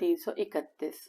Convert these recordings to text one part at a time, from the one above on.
331।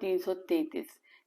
333।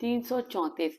334।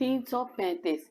335।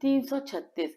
336।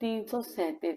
337।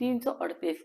338।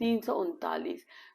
339।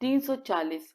340।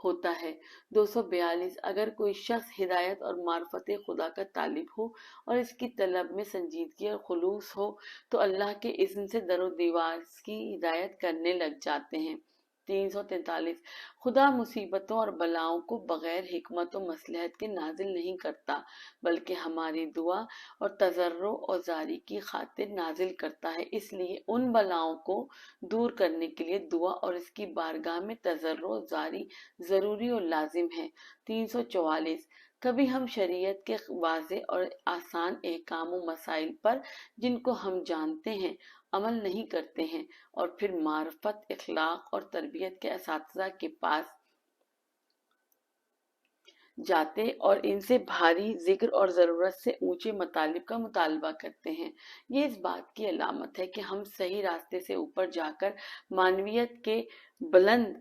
ہوتا ہے۔ 242 اگر کوئی شخص ہدایت اور معرفت خدا کا طالب ہو اور اس کی طلب میں سنجیدگی اور خلوص ہو تو اللہ کے اذن سے در و دیوار کی ہدایت کرنے لگ جاتے ہیں۔ 343 خدا مصیبتوں اور بلاؤں کو بغیر حکمت و مصلحت کے نازل نہیں کرتا بلکہ ہماری دعا اور تضرع و زاری کی خاطر نازل کرتا ہے، اس لیے ان بلاؤں کو دور کرنے کے لیے دعا اور اس کی بارگاہ میں تضرع و زاری ضروری اور لازم ہے۔ 344 کبھی ہم شریعت کے واضح اور آسان احکام و مسائل پر جن کو ہم جانتے ہیں عمل نہیں کرتے ہیں اور پھر معرفت، اخلاق اور تربیت کے اساتذہ کے پاس جاتے اور ان سے بھاری ذکر اور ضرورت سے اونچے مطالب کا مطالبہ کرتے ہیں۔ یہ اس بات کی علامت ہے کہ ہم صحیح راستے سے اوپر جا کر معنویت کے بلند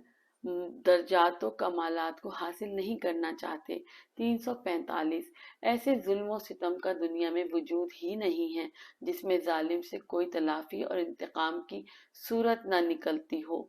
درجات و کمالات کو حاصل نہیں کرنا چاہتے۔ 345 ایسے ظلم و ستم کا دنیا میں وجود ہی نہیں ہے جس میں ظالم سے کوئی تلافی اور انتقام کی صورت نہ نکلتی ہو۔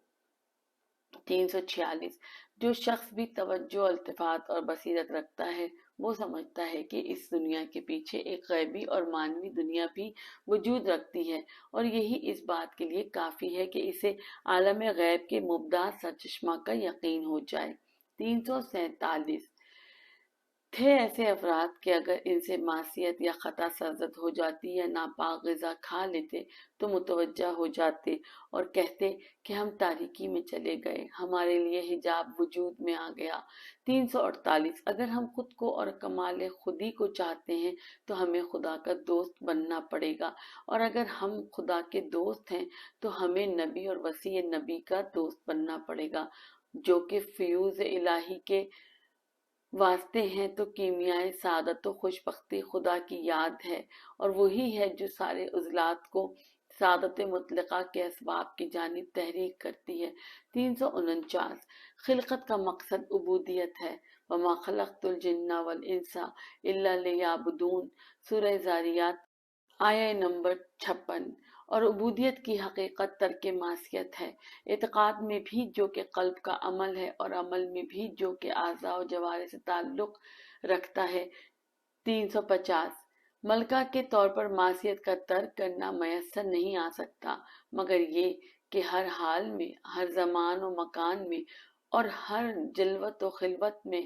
346 جو شخص بھی توجہ، التفات اور بصیرت رکھتا ہے وہ سمجھتا ہے کہ اس دنیا کے پیچھے ایک غیبی اور معنوی دنیا بھی وجود رکھتی ہے اور یہی اس بات کے لیے کافی ہے کہ اسے عالم غیب کے مبدع سرچشمہ کا یقین ہو جائے۔ 347 تھے ایسے افراد کہ اگر ان سے معصیت یا خطا سرزد ہو جاتی یا ناپاک غذا کھا لیتے تو متوجہ ہو جاتے اور کہتے کہ ہم تاریکی میں چلے گئے، ہمارے لیے حجاب وجود میں آ گیا۔ 348 اگر ہم خود کو اور کمال خودی کو چاہتے ہیں تو ہمیں خدا کا دوست بننا پڑے گا، اور اگر ہم خدا کے دوست ہیں تو ہمیں نبی اور وصی نبی کا دوست بننا پڑے گا جو کہ فیوز الہی کے واسطے ہیں تو کیمیائے سعادت و خوشبختی خدا کی یاد ہے، اور وہی ہے جو سارے عضلات کو سعادت مطلقہ کے اسباب کی جانب تحریک کرتی ہے۔ 349 خلقت کا مقصد عبودیت ہے۔ وما خلقت الجن والانس الا لیعبدون، سورہ زاریات آیہ نمبر 56۔ اور عبودیت کی حقیقت ترک معصیت ہے، اعتقاد میں بھی جو کہ قلب کا عمل ہے اور عمل میں بھی جو کہ اعضاء و جوارح سے تعلق رکھتا ہے۔ 350 ملکہ کے طور پر معصیت کا ترک کرنا میسر نہیں آ سکتا مگر یہ کہ ہر حال میں، ہر زمان و مکان میں اور ہر جلوت و خلوت میں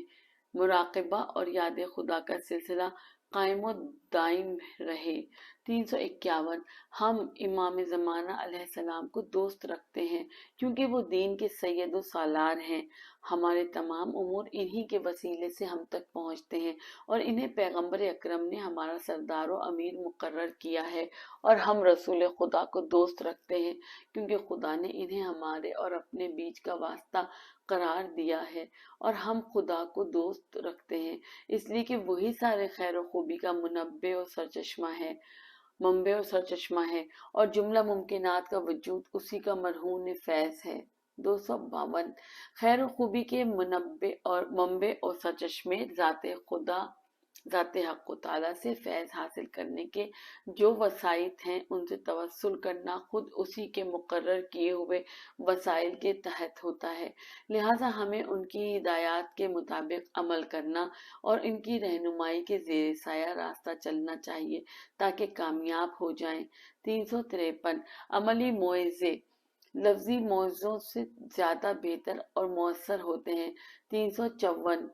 مراقبہ اور یاد خدا کا سلسلہ قائم و دائم رہے۔ 351 ہم امام زمانہ علیہ السلام کو دوست رکھتے ہیں کیونکہ وہ دین کے سید و سالار ہیں۔ ہمارے تمام امور انہی کے وسیلے سے ہم تک پہنچتے ہیں اور انہیں پیغمبر اکرم نے ہمارا سردار و امیر مقرر کیا ہے، اور ہم رسول خدا کو دوست رکھتے ہیں کیونکہ خدا نے انہیں ہمارے اور اپنے بیچ کا واسطہ قرار دیا ہے، اور ہم خدا کو دوست رکھتے ہیں اس لیے کہ وہی سارے خیر و خوبی کا منبع اور سرچشمہ ہے اور جملہ ممکنات کا وجود اسی کا مرہون فیض ہے۔ 252 خیر و خوبی کے منبع اور سرچشمے ذات حق و تعالیٰ سے فیض حاصل کرنے کے جو وسائط ہیں ان سے توسل کرنا خود اسی کے مقرر کیے ہوئے وسائل کے تحت ہوتا ہے، لہٰذا ہمیں ان کی ہدایات کے مطابق عمل کرنا اور ان کی رہنمائی کے زیر سایہ راستہ چلنا چاہیے تاکہ کامیاب ہو جائیں۔ 353 عملی موعظے لفظی موعظوں سے زیادہ بہتر اور مؤثر ہوتے ہیں۔ 354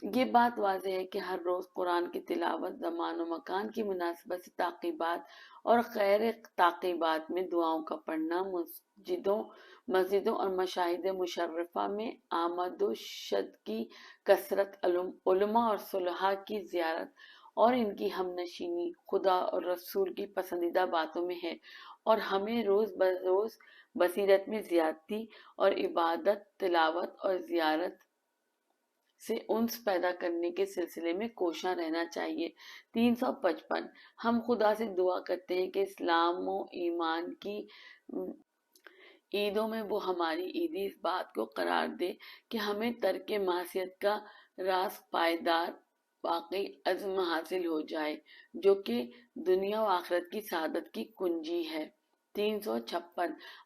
یہ بات واضح ہے کہ ہر روز قرآن کی تلاوت، زمان و مکان کی مناسبت سے تعقیبات اور غیر تعقیبات میں دعاؤں کا پڑھنا، مسجدوں اور مشاہد مشرفہ میں آمد و شد کی کثرت، علماء اور صلحاء کی زیارت اور ان کی ہم نشینی خدا اور رسول کی پسندیدہ باتوں میں ہے، اور ہمیں روز بروز بصیرت میں زیادتی اور عبادت، تلاوت اور زیارت سے انس پیدا کرنے کے سلسلے میں کوشاں رہنا چاہیے۔ 355 ہم خدا سے دعا کرتے ہیں کہ اسلام و ایمان کی عیدوں میں وہ ہماری عیدی اس بات کو قرار دے کہ ہمیں ترک معصیت کا راز پائیدار باقی عزم حاصل ہو جائے جو کہ دنیا و آخرت کی سعادت کی کنجی ہے۔ 356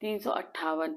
358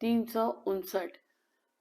359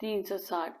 360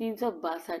362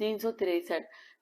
363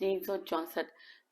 364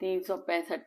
365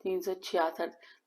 366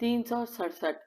367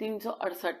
368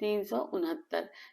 369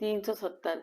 370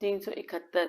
371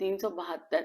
372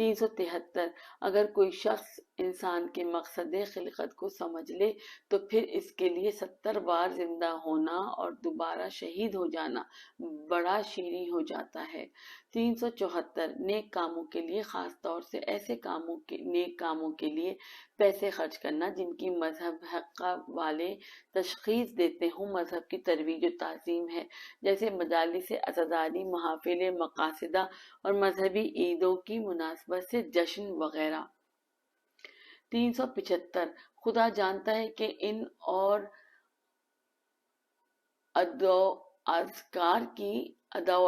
373 اگر کوئی شخص انسان کے مقصد خلقت کو سمجھ لے تو پھر اس کے لیے 70 بار زندہ ہونا اور دوبارہ شہید ہو جانا بڑا شیریں ہو جاتا ہے۔ 374 نیک کاموں کے لیے، خاص طور سے ایسے نیک کاموں کے لیے پیسے خرچ کرنا جن کی مذہب حقہ والے تشخیص دیتے ہوں مذہب کی ترویج و تعظیم ہے، جیسے مجالس عزاداری، محافل مقاصدہ اور مذہبی عیدوں کی مناسبت سے جشن وغیرہ۔ 375 خدا جانتا ہے کہ ان اور ادا و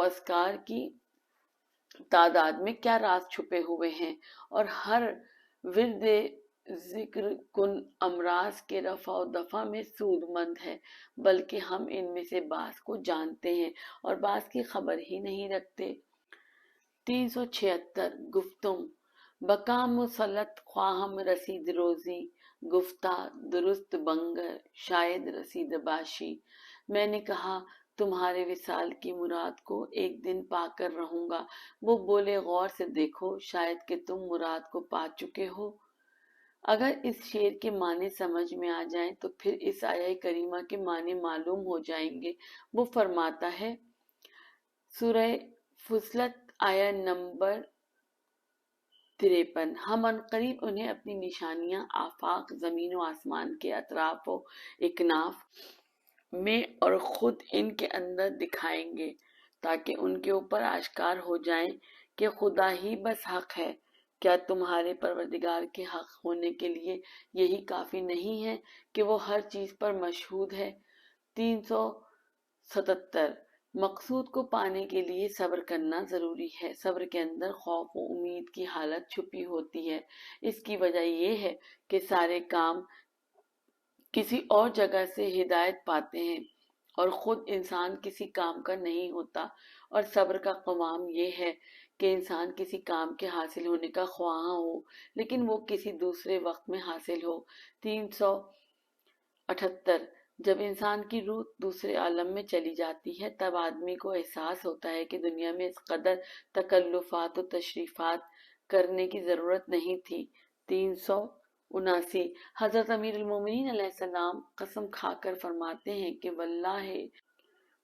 اذکار کی تعداد میں کیا راز چھپے ہوئے ہیں، اور ہر ورد ذکر کن امراض کے رفع و دفع میں سود مند ہے، بلکہ ہم ان میں سے بعض کو جانتے ہیں اور بعض کی خبر ہی نہیں رکھتے۔ 376 گفتم بکام مسلط خواہم رسید روزی، گفتہ درست بنگر شاید رسید باشی۔ میں نے کہا تمہارے وصال کی مراد کو ایک دن پا کر رہوں گا۔ وہ بولے غور سے دیکھو شاید کہ تم مراد کو پا چکے ہو۔ اگر اس شعر کے معنی سمجھ میں آ جائیں تو پھر اس آیہ کریمہ کے معنی معلوم ہو جائیں گے۔ وہ فرماتا ہے سورہ فصلت آیہ نمبر 53 ہم عنقریب انہیں اپنی نشانیاں آفاق زمین و آسمان کے اطراف و اکناف میں اور خود ان کے اندر دکھائیں گے تاکہ ان کے اوپر آشکار ہو جائیں کہ خدا ہی بس حق ہے۔ کیا تمہارے پروردگار کے حق ہونے کے لیے یہی کافی نہیں ہے کہ وہ ہر چیز پر مشہود ہے؟ 377 مقصود کو پانے کے لیے صبر کرنا ضروری ہے۔ صبر کے اندر خوف و امید کی حالت چھپی ہوتی ہے۔ اس کی وجہ یہ ہے کہ سارے کام کسی اور جگہ سے ہدایت پاتے ہیں اور خود انسان کسی کام کا نہیں ہوتا، اور صبر کا قوام یہ ہے کہ انسان کسی کام کے حاصل ہونے کا خواہاں ہو لیکن وہ کسی دوسرے وقت میں حاصل ہو۔ 378 جب انسان کی روح دوسرے عالم میں چلی جاتی ہے تب آدمی کو احساس ہوتا ہے کہ دنیا میں اس قدر تکلفات و تشریفات کرنے کی ضرورت نہیں تھی۔ 379 حضرت امیر المومنین علیہ السلام قسم کھا کر فرماتے ہیں کہ واللہ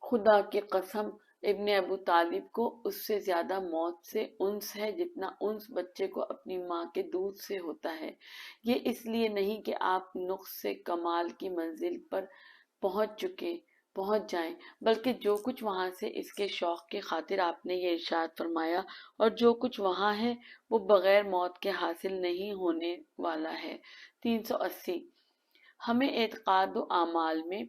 خدا کی قسم ابن ابو طالب کو اس سے زیادہ موت سے انس ہے جتنا انس بچے کو اپنی ماں کے دودھ سے ہوتا ہے۔ یہ اس لیے نہیں کہ آپ نقص سے کمال کی منزل پر پہنچ جائیں، بلکہ جو کچھ وہاں سے اس کے شوق کی خاطر آپ نے یہ ارشاد فرمایا، اور جو کچھ وہاں ہے وہ بغیر موت کے حاصل نہیں ہونے والا ہے۔ 380 ہمیں اعتقاد و اعمال میں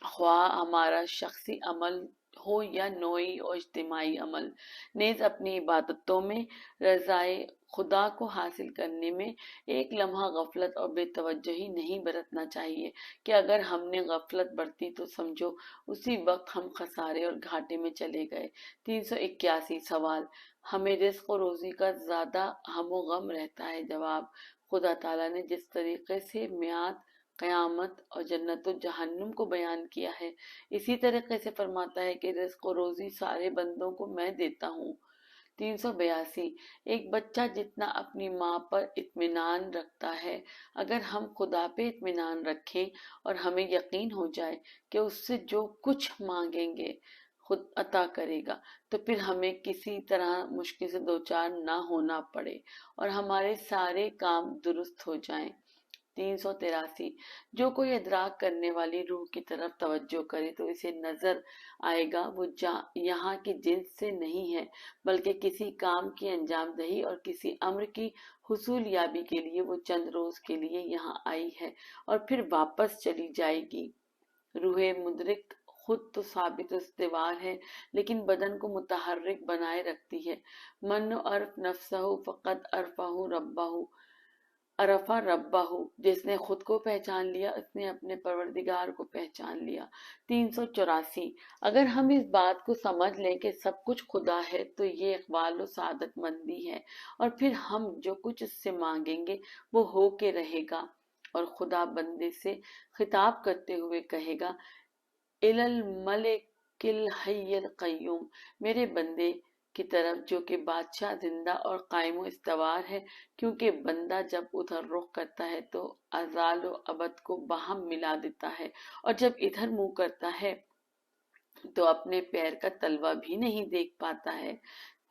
خواہ ہمارا شخصی عمل ہو یا نوعی اور اجتماعی عمل، نیز اپنی عبادتوں میں رضائے خدا کو حاصل کرنے میں ایک لمحہ غفلت اور بے توجہی نہیں برتنا چاہیے کہ اگر ہم نے غفلت برتی تو سمجھو اسی وقت ہم خسارے اور گھاٹے میں چلے گئے۔ 381 سوال ہمیں رزق و روزی کا زیادہ ہم و غم رہتا ہے۔ جواب خدا تعالیٰ نے جس طریقے سے میعاد قیامت اور جنت و جہنم کو بیان کیا ہے اسی طریقے سے فرماتا ہے کہ رزق و روزی سارے بندوں کو میں دیتا ہوں۔ 382 ایک بچہ جتنا اپنی ماں پر اطمینان رکھتا ہے اگر ہم خدا پہ اطمینان رکھیں اور ہمیں یقین ہو جائے کہ اس سے جو کچھ مانگیں گے خود عطا کرے گا تو پھر ہمیں کسی طرح مشکل سے دوچار نہ ہونا پڑے اور ہمارے سارے کام درست ہو جائیں۔ 383 جو کوئی ادراک کرنے والی روح کی طرف توجہ کرے تو اسے نظر آئے گا وہ یہاں کی جنس سے نہیں ہے بلکہ کسی کام کی انجام دہی اور کسی امر کی حصول یابی کے لیے وہ چند روز کے لیے یہاں آئی ہے اور پھر واپس چلی جائے گی۔ روح مدرک خود تو ثابت استوار ہے لیکن بدن کو متحرک بنائے رکھتی ہے۔ من عرف نفسہ فقط عرفہ ربہ جس نے خود کو پہچان لیا اس نے اپنے پروردگار کو پہچان لیا۔ 384 اگر ہم اس بات کو سمجھ لیں کہ سب کچھ خدا ہے تو یہ اقبال و سعادت مندی ہے اور پھر ہم جو کچھ اس سے مانگیں گے وہ ہو کے رہے گا، اور خدا بندے سے خطاب کرتے ہوئے کہے گا الی الملک الحی القیوم میرے بندے کی طرف جو کہ بادشاہ زندہ اور قائم و استوار ہے، کیونکہ بندہ جب ادھر رخ کرتا ہے تو ازال و ابد کو باہم ملا دیتا ہے، اور جب ادھر منہ کرتا ہے تو اپنے پیر کا تلوا بھی نہیں دیکھ پاتا ہے۔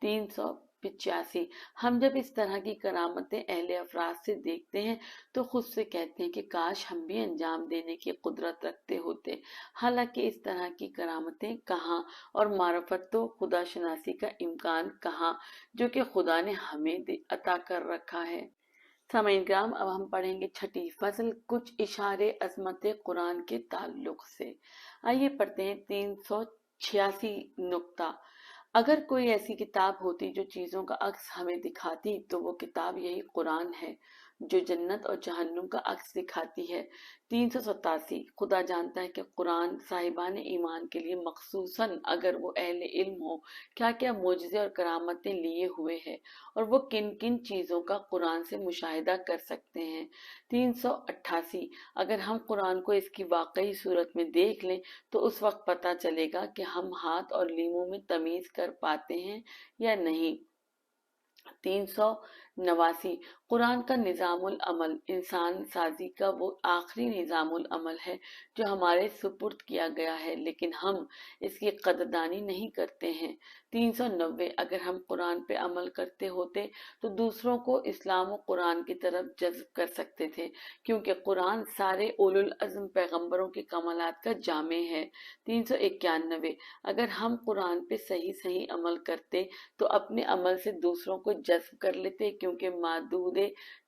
385 ہم جب اس طرح کی کرامتیں اہل افراد سے دیکھتے ہیں تو خود سے کہتے ہیں کہ کاش ہم بھی انجام دینے کی قدرت رکھتے ہوتے، حالانکہ اس طرح کی کرامتیں کہاں، اور معرفت و خدا شناسی کا امکان کہاں، جو کہ خدا نے ہمیں عطا کر رکھا ہے۔ سامعین کرام، اب ہم پڑھیں گے چھٹی فصل، کچھ اشارے عظمت قرآن کے تعلق سے۔ آئیے پڑھتے ہیں 386 نقطہ۔ اگر کوئی ایسی کتاب ہوتی جو چیزوں کا عکس ہمیں دکھاتی تو وہ کتاب یہی قرآن ہے، جو جنت اور جہنم کا عکس دکھاتی ہے۔ 387 خدا جانتا ہے کہ قرآن صاحبان ایمان کے لیے مخصوصاً اگر وہ اہل علم ہو کیا کیا معجزے اور کرامتیں لیے ہوئے ہے، اور وہ کن کن چیزوں کا قرآن سے مشاہدہ کر سکتے ہیں۔ 388 اگر ہم قرآن کو اس کی واقعی صورت میں دیکھ لیں تو اس وقت پتہ چلے گا کہ ہم ہاتھ اور لیموں میں تمیز کر پاتے ہیں یا نہیں۔ 389 قرآن کا نظام العمل انسان سازی کا وہ آخری نظام العمل ہے جو ہمارے سپرد کیا گیا ہے، لیکن ہم اس کی قدردانی نہیں کرتے ہیں۔ 390 اگر ہم قرآن پہ عمل کرتے ہوتے تو دوسروں کو اسلام و قرآن کی طرف جذب کر سکتے تھے، کیونکہ قرآن سارے اولو العزم پیغمبروں کے کمالات کا جامع ہے۔ 391 اگر ہم قرآن پہ صحیح عمل کرتے تو اپنے عمل سے دوسروں کو جذب کر لیتے، کیونکہ معدود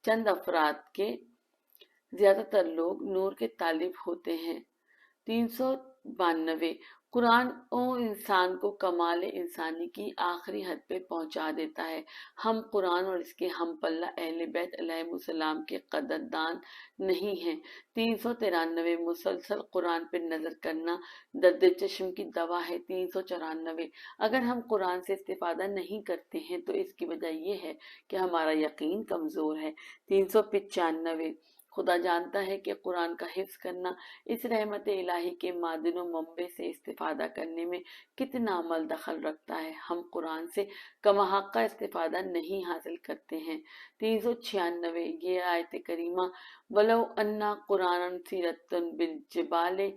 چند افراد کے زیادہ تر لوگ نور کے طالب ہوتے ہیں۔ 392 قرآن انسان کو کمال انسانی کی آخری حد پہ پہنچا دیتا ہے۔ ہم قرآن اور اس کے ہم پلہ اہل بیت علیہم السلام کے قدردان نہیں ہیں۔ 393 مسلسل قرآن پہ نظر کرنا درد چشم کی دوا ہے۔ 394 اگر ہم قرآن سے استفادہ نہیں کرتے ہیں تو اس کی وجہ یہ ہے کہ ہمارا یقین کمزور ہے۔ 395 خدا جانتا ہے کہ قرآن کا حفظ کرنا اس رحمت الہی کے معدن و منبع سے استفادہ کرنے میں کتنا عمل دخل رکھتا ہے۔ ہم قرآن سے کما حق کا استفادہ نہیں حاصل کرتے ہیں۔ 396 یہ آیت کریمہ وَلَوْ أَنَّا قُرْآنًا سُيِّرَتْ بِالْجِبَالِ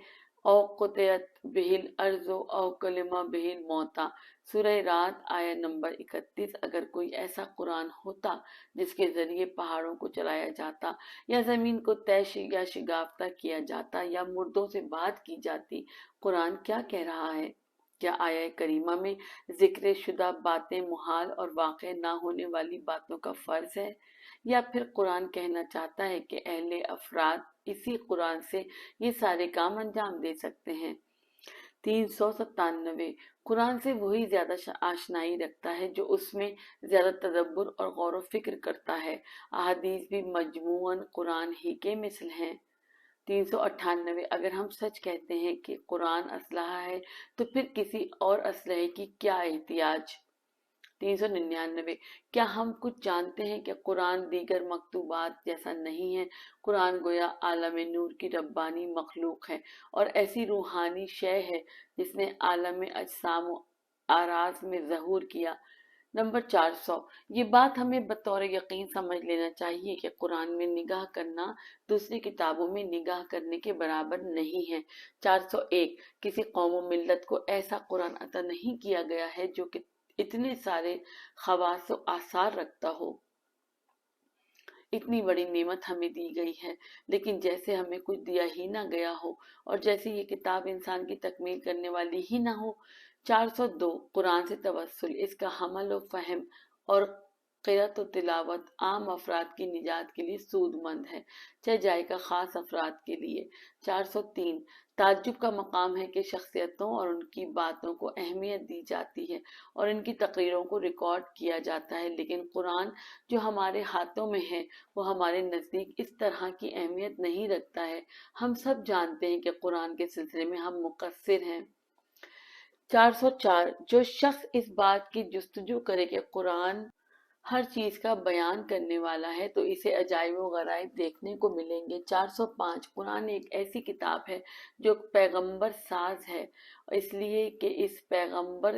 او قطعت بِهِ الْأَرْضُ او کلمہ بِهِ الْمَوْتَى سورہ رات آیہ نمبر 31 اگر کوئی ایسا قرآن ہوتا جس کے ذریعے پہاڑوں کو چلایا جاتا یا زمین کو طے یا شگافتہ کیا جاتا یا مردوں سے بات کی جاتی، قرآن کیا کہہ رہا ہے؟ کیا آیہ کریمہ میں ذکر شدہ باتیں محال اور واقع نہ ہونے والی باتوں کا فرض ہے، یا پھر قرآن کہنا چاہتا ہے کہ اہل افراد اسی قرآن سے یہ سارے کام انجام دے سکتے ہیں؟ 397 قرآن سے وہی زیادہ آشنائی رکھتا ہے جو اس میں زیادہ تدبر اور غور و فکر کرتا ہے۔ احادیث بھی مجموعاً قرآن ہی کے مثل ہیں۔ 398 اگر ہم سچ کہتے ہیں کہ قرآن اسلحہ ہے تو پھر کسی اور اسلحے کی کیا احتیاج؟ 399 کیا ہم کچھ جانتے ہیں کہ قرآن دیگر مکتوبات جیسا نہیں ہے؟ قرآن گویا عالم نور کی ربانی مخلوق ہے اور ایسی روحانی شے ہے جس نے عالم اجسام و آراز میں ظہور کیا۔ نمبر 400 یہ بات ہمیں بطور یقین سمجھ لینا چاہیے کہ قرآن میں نگاہ کرنا دوسری کتابوں میں نگاہ کرنے کے برابر نہیں ہے۔ 401 کسی قوم و ملت کو ایسا قرآن عطا نہیں کیا گیا ہے جو کہ اتنے سارے خواص و آثار رکھتا ہو۔ اتنی بڑی نعمت ہمیں دی گئی ہے لیکن جیسے ہمیں کچھ دیا ہی نہ گیا ہو، اور جیسے یہ کتاب انسان کی تکمیل کرنے والی ہی نہ ہو۔ 402 قرآن سے توسل، اس کا حمل و فہم اور قرأت و تلاوت عام افراد کی نجات کے لیے سود مند ہے، چاہے جائے کا خاص افراد کے لیے۔ 403 تعجب کا مقام ہے کہ شخصیتوں اور ان کی باتوں کو اہمیت دی جاتی ہے اور ان کی تقریروں کو ریکارڈ کیا جاتا ہے، لیکن قرآن جو ہمارے ہاتھوں میں ہے وہ ہمارے نزدیک اس طرح کی اہمیت نہیں رکھتا ہے۔ ہم سب جانتے ہیں کہ قرآن کے سلسلے میں ہم مقصر ہیں۔ 404 جو شخص اس بات کی جستجو کرے کہ قرآن ہر چیز کا بیان کرنے والا ہے تو اسے عجائب و غرائب دیکھنے کو ملیں گے۔ 405 قرآن ایک ایسی کتاب ہے جو پیغمبر ساز ہے، اس لیے کہ اس پیغمبر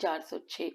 406,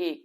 1,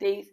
23,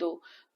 2,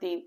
3,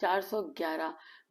411,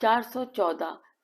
414,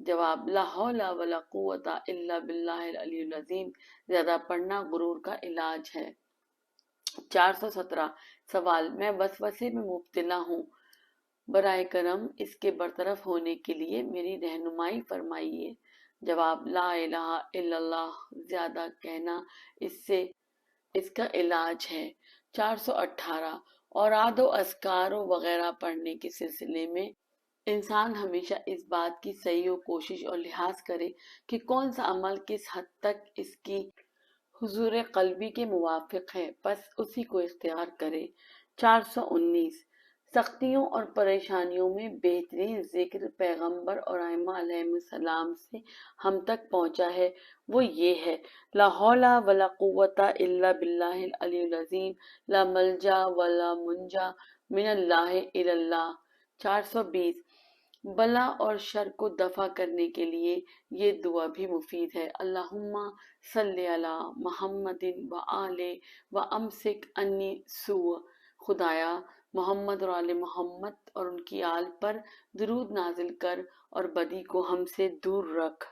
جواب لا حول ولا قوت الا باللہ العلی العظیم، زیادہ پڑھنا غرور کا علاج ہے۔ 417 سوال، میں وسوسے میں مبتلا ہوں، برائے کرم اس کے برطرف ہونے کے لیے میری رہنمائی فرمائیے۔ جواب لا الہ الا اللہ زیادہ کہنا اس کا علاج ہے۔ 418 اوراد و اذکار و وغیرہ پڑھنے کے سلسلے میں انسان ہمیشہ اس بات کی صحیح و کوشش اور لحاظ کرے کہ کون سا عمل کس حد تک اس کی حضور قلبی کے موافق ہے، پس اسی کو اختیار کرے۔ 419 سختیوں اور پریشانیوں میں بہترین ذکر پیغمبر اور ائمہ علیہ السلام سے ہم تک پہنچا ہے، وہ یہ ہے: لا حول ولا قوت الا باللہ العلی العظیم، لا ملجا ولا منجا من اللہ الا اللہ۔ 420 بلا اور شر کو دفع کرنے کے لیے یہ دعا بھی مفید ہے: اللہم صلی علی محمد و آل و امسک انی سوء، خدایا محمد اور آل محمد اور ان کی آل پر درود نازل کر اور بدی کو ہم سے دور رکھ۔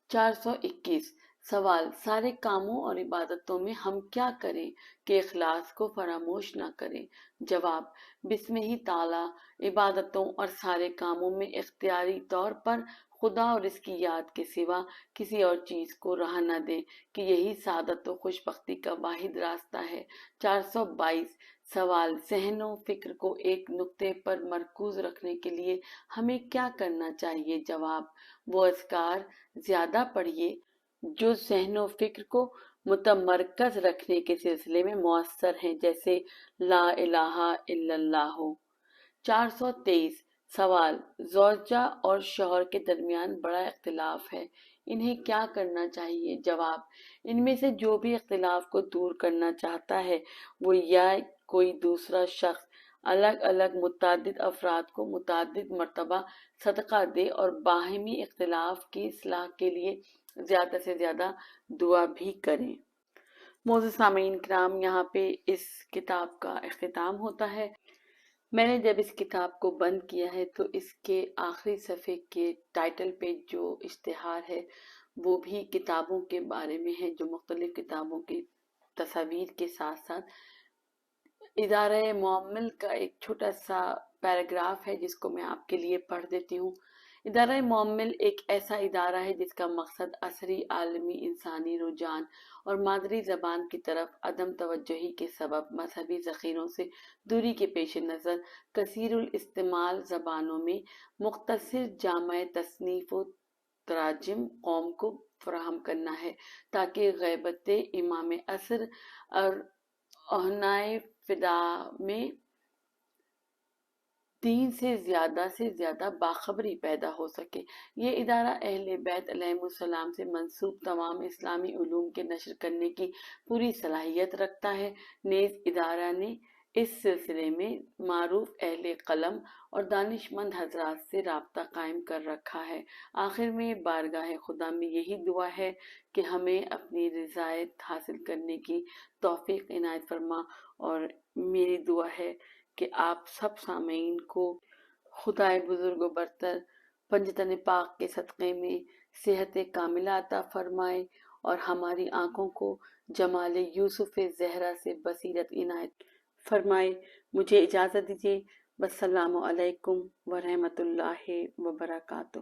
421 سوال، سارے کاموں اور عبادتوں میں ہم کیا کریں کہ اخلاص کو فراموش نہ کریں؟ جواب بسم ہی تعالی عبادتوں اور سارے کاموں میں اختیاری طور پر خدا اور اس کی یاد کے سوا کسی اور چیز کو راہ نہ دیں کہ یہی سعادت و خوشبختی کا واحد راستہ ہے۔ 422 سوال، ذہن و فکر کو ایک نقطے پر مرکوز رکھنے کے لیے ہمیں کیا کرنا چاہیے؟ جواب وہ اذکار زیادہ پڑھیے جو ذہن و فکر کو متمرکز رکھنے کے سلسلے میں مؤثر ہیں، جیسے لا الہ الا اللہ۔ 423 سوال، زوجہ اور شوہر کے درمیان بڑا اختلاف ہے، انہیں کیا کرنا چاہیے؟ جواب ان میں سے جو بھی اختلاف کو دور کرنا چاہتا ہے وہ یا کوئی دوسرا شخص الگ الگ متعدد افراد کو متعدد مرتبہ صدقہ دے اور باہمی اختلاف کی اصلاح کے لیے زیادہ سے زیادہ دعا بھی کریں۔ معزز سامعین کرام، یہاں پہ اس کتاب کا اختتام ہوتا ہے۔ میں نے جب اس کتاب کو بند کیا ہے تو اس کے آخری صفحے کے ٹائٹل پہ جو اشتہار ہے وہ بھی کتابوں کے بارے میں ہے، جو مختلف کتابوں کی تصاویر کے ساتھ ساتھ ادارہ معمل کا ایک چھوٹا سا پیراگراف ہے جس کو میں آپ کے لیے پڑھ دیتی ہوں۔ ادارہ معمل ایک ایسا ادارہ ہے جس کا مقصد عصری عالمی انسانی رجحان اور مادری زبان کی طرف عدم توجہی کے سبب مذہبی ذخیروں سے دوری کے پیش نظر کثیر الاستعمال زبانوں میں مختصر جامع تصنیف و تراجم قوم کو فراہم کرنا ہے تاکہ غیبت امام عصر اور اہنائے فدا میں دین سے زیادہ باخبری پیدا ہو سکے۔ یہ ادارہ اہل بیت علیہ السلام سے منسوب تمام اسلامی علوم کے نشر کرنے کی پوری صلاحیت رکھتا ہے۔ نیز ادارہ نے اس سلسلے میں معروف اہل قلم اور دانش مند حضرات سے رابطہ قائم کر رکھا ہے۔ آخر میں بارگاہ خدا میں یہی دعا ہے کہ ہمیں اپنی رضایت حاصل کرنے کی توفیق عنایت فرما، اور میری دعا ہے کہ آپ سب سامعین کو خدائے بزرگ و برتر پنجتن پاک کے صدقے میں صحت کاملہ عطا فرمائے اور ہماری آنکھوں کو جمال یوسف زہرا سے بصیرت عنایت فرمائے۔ مجھے اجازت دیجیے۔ والسلام علیکم ورحمۃ اللہ وبرکاتہ۔